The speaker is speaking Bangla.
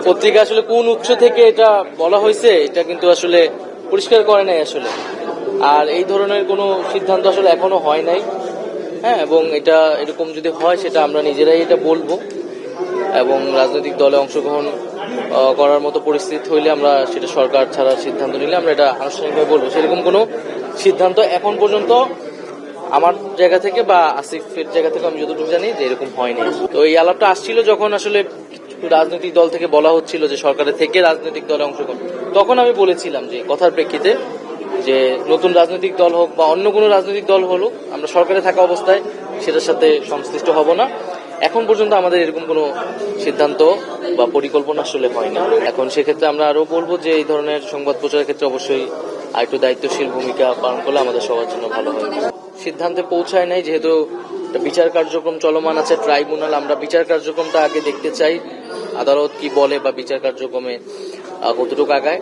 পত্রিকা আসলে কোন উৎস থেকে এটা বলা হয়েছে এটা কিন্তু আসলে পরিষ্কার করে নাই আসলে। আর এই ধরনের কোনো সিদ্ধান্ত আসলে এখনো হয় নাই। হ্যাঁ, এবং এটা এরকম যদি হয় সেটা আমরা নিজেরাই এটা বলবো, এবং রাজনৈতিক দলে অংশগ্রহণ করার মতো পরিস্থিতি হইলে আমরা সেটা সরকার ছাড়া সিদ্ধান্ত নিলে আমরা এটা আনুষ্ঠানিকভাবে বলবো। সেরকম কোনো সিদ্ধান্ত এখন পর্যন্ত আমার জায়গা থেকে বা আসিফের জায়গা থেকে আমি যতটুকু জানি যে এরকম হয়নি। তো এই আলাপটা আসছিল যখন আসলে রাজনৈতিক দল থেকে বলা হচ্ছিল যে সরকারের থেকে রাজনৈতিক দলে অংশগ্রহণ, তখন আমি বলেছিলাম যে কথার প্রেক্ষিতে যে নতুন রাজনৈতিক দল হোক বা অন্য কোনো রাজনৈতিক দল হলো, আমরা সরকারে থাকা অবস্থায় সেটার সাথে সংশ্লিষ্ট হব না। এখন পর্যন্ত আমাদের এরকম কোনো সিদ্ধান্ত বা পরিকল্পনা আসলে হয় না। এখন সেক্ষেত্রে আমরা আরো বলবো যে এই ধরনের সংবাদ প্রচারের ক্ষেত্রে অবশ্যই আরেকটু দায়িত্বশীল ভূমিকা পালন করলে আমাদের সবার জন্য ভালো হবে। সিদ্ধান্তে পৌঁছায় নাই, যেহেতু বিচার কার্যক্রম চলমান আছে, ট্রাইব্যুনাল, আমরা বিচার কার্যক্রমটা আগে দেখতে চাই, আদালত কি বলে বা বিচার কার্যক্রমে কতটুকু আগায়।